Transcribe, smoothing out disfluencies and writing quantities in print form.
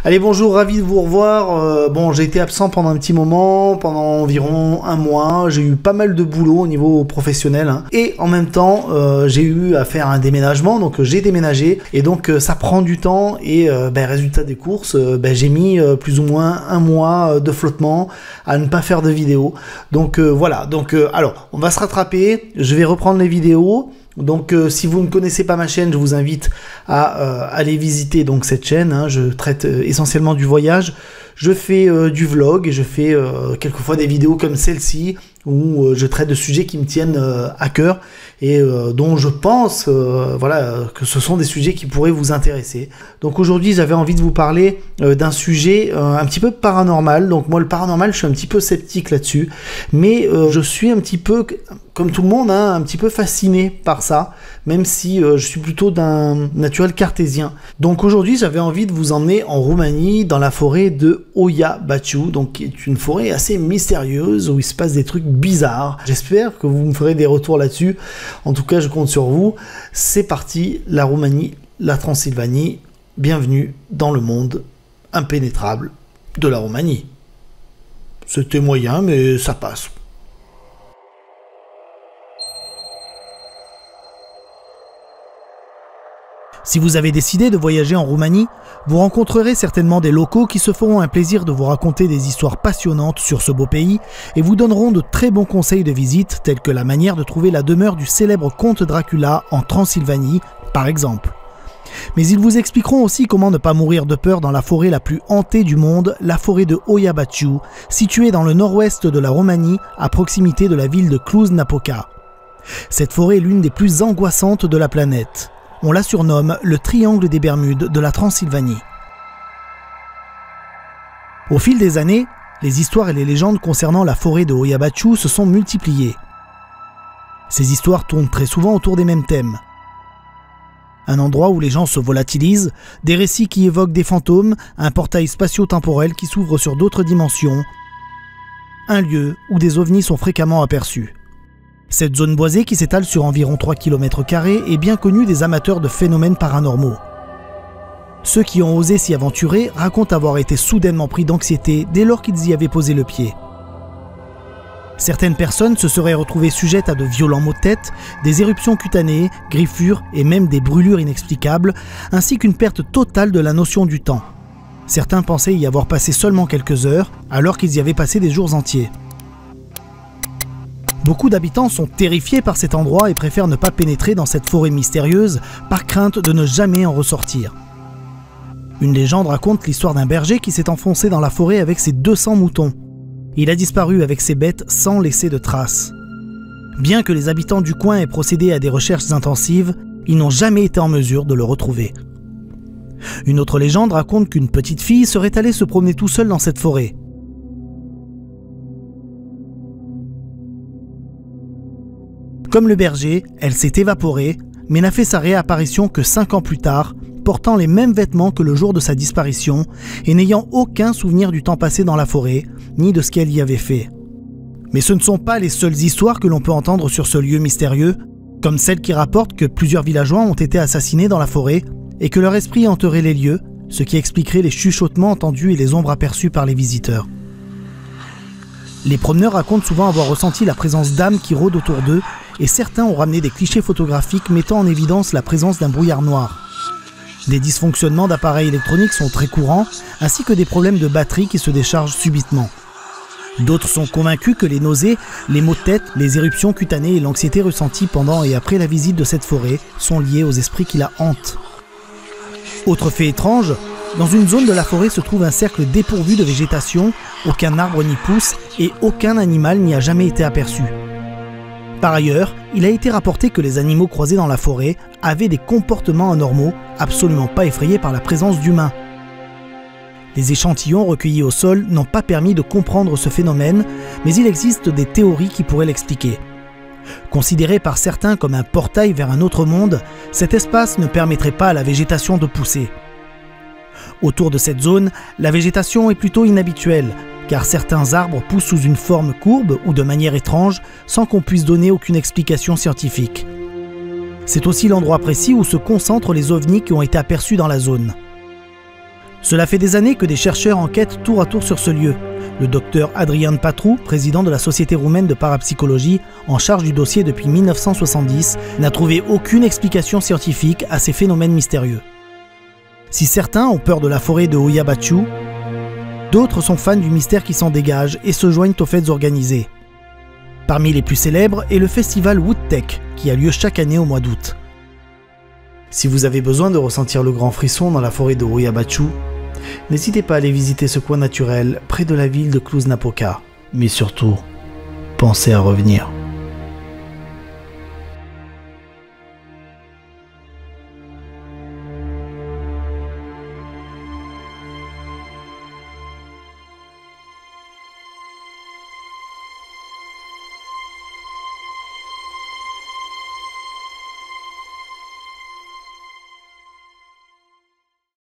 Allez, bonjour, ravi de vous revoir. Bon, j'ai été absent pendant un petit moment, pendant environ un mois. J'ai eu pas mal de boulot au niveau professionnel, hein. Et en même temps, j'ai eu à faire un déménagement, donc j'ai déménagé. Et donc, ça prend du temps. Et résultat des courses, j'ai mis plus ou moins un mois de flottement à ne pas faire de vidéos. Donc voilà, alors, on va se rattraper. Je vais reprendre les vidéos. Donc si vous ne connaissez pas ma chaîne, je vous invite à aller visiter donc cette chaîne, hein. Je traite essentiellement du voyage, je fais du vlog et je fais quelquefois des vidéos comme celle-ci où je traite de sujets qui me tiennent à cœur et dont je pense que ce sont des sujets qui pourraient vous intéresser. Donc aujourd'hui j'avais envie de vous parler d'un sujet un petit peu paranormal. Donc moi le paranormal je suis un petit peu sceptique là-dessus, mais je suis un petit peu comme tout le monde, hein, un petit peu fasciné par ça, même si je suis plutôt d'un naturel cartésien. Donc aujourd'hui j'avais envie de vous emmener en Roumanie dans la forêt de Oia Baciu, donc qui est une forêt assez mystérieuse où il se passe des trucs bizarres. J'espère que vous me ferez des retours là-dessus. En tout cas, je compte sur vous. C'est parti, la Roumanie, la Transylvanie. Bienvenue dans le monde impénétrable de la Roumanie. C'était moyen, mais ça passe. Si vous avez décidé de voyager en Roumanie, vous rencontrerez certainement des locaux qui se feront un plaisir de vous raconter des histoires passionnantes sur ce beau pays et vous donneront de très bons conseils de visite, tels que la manière de trouver la demeure du célèbre comte Dracula en Transylvanie, par exemple. Mais ils vous expliqueront aussi comment ne pas mourir de peur dans la forêt la plus hantée du monde, la forêt de Oia Baciu, située dans le nord-ouest de la Roumanie, à proximité de la ville de Cluj-Napoca. Cette forêt est l'une des plus angoissantes de la planète. On la surnomme le triangle des Bermudes de la Transylvanie. Au fil des années, les histoires et les légendes concernant la forêt de Oia Baciu se sont multipliées. Ces histoires tournent très souvent autour des mêmes thèmes. Un endroit où les gens se volatilisent, des récits qui évoquent des fantômes, un portail spatio-temporel qui s'ouvre sur d'autres dimensions, un lieu où des ovnis sont fréquemment aperçus. Cette zone boisée qui s'étale sur environ 3 km² est bien connue des amateurs de phénomènes paranormaux. Ceux qui ont osé s'y aventurer racontent avoir été soudainement pris d'anxiété dès lors qu'ils y avaient posé le pied. Certaines personnes se seraient retrouvées sujettes à de violents maux de tête, des éruptions cutanées, griffures et même des brûlures inexplicables, ainsi qu'une perte totale de la notion du temps. Certains pensaient y avoir passé seulement quelques heures, alors qu'ils y avaient passé des jours entiers. Beaucoup d'habitants sont terrifiés par cet endroit et préfèrent ne pas pénétrer dans cette forêt mystérieuse par crainte de ne jamais en ressortir. Une légende raconte l'histoire d'un berger qui s'est enfoncé dans la forêt avec ses 200 moutons. Il a disparu avec ses bêtes sans laisser de traces. Bien que les habitants du coin aient procédé à des recherches intensives, ils n'ont jamais été en mesure de le retrouver. Une autre légende raconte qu'une petite fille serait allée se promener tout seule dans cette forêt. Comme le berger, elle s'est évaporée, mais n'a fait sa réapparition que 5 ans plus tard, portant les mêmes vêtements que le jour de sa disparition et n'ayant aucun souvenir du temps passé dans la forêt, ni de ce qu'elle y avait fait. Mais ce ne sont pas les seules histoires que l'on peut entendre sur ce lieu mystérieux, comme celle qui rapporte que plusieurs villageois ont été assassinés dans la forêt et que leur esprit hanterait les lieux, ce qui expliquerait les chuchotements entendus et les ombres aperçues par les visiteurs. Les promeneurs racontent souvent avoir ressenti la présence d'âmes qui rôdent autour d'eux et certains ont ramené des clichés photographiques mettant en évidence la présence d'un brouillard noir. Des dysfonctionnements d'appareils électroniques sont très courants, ainsi que des problèmes de batterie qui se déchargent subitement. D'autres sont convaincus que les nausées, les maux de tête, les éruptions cutanées et l'anxiété ressentie pendant et après la visite de cette forêt sont liés aux esprits qui la hantent. Autre fait étrange, dans une zone de la forêt se trouve un cercle dépourvu de végétation, aucun arbre n'y pousse et aucun animal n'y a jamais été aperçu. Par ailleurs, il a été rapporté que les animaux croisés dans la forêt avaient des comportements anormaux, absolument pas effrayés par la présence d'humains. Les échantillons recueillis au sol n'ont pas permis de comprendre ce phénomène, mais il existe des théories qui pourraient l'expliquer. Considéré par certains comme un portail vers un autre monde, cet espace ne permettrait pas à la végétation de pousser. Autour de cette zone, la végétation est plutôt inhabituelle, car certains arbres poussent sous une forme courbe ou de manière étrange, sans qu'on puisse donner aucune explication scientifique. C'est aussi l'endroit précis où se concentrent les ovnis qui ont été aperçus dans la zone. Cela fait des années que des chercheurs enquêtent tour à tour sur ce lieu. Le docteur Adrian Patru, président de la Société roumaine de parapsychologie, en charge du dossier depuis 1970, n'a trouvé aucune explication scientifique à ces phénomènes mystérieux. Si certains ont peur de la forêt de Hoia Baciu, d'autres sont fans du mystère qui s'en dégage et se joignent aux fêtes organisées. Parmi les plus célèbres est le festival Woodtech, qui a lieu chaque année au mois d'août. Si vous avez besoin de ressentir le grand frisson dans la forêt de Hoia Baciu, n'hésitez pas à aller visiter ce coin naturel près de la ville de Cluj-Napoca. Mais surtout, pensez à revenir.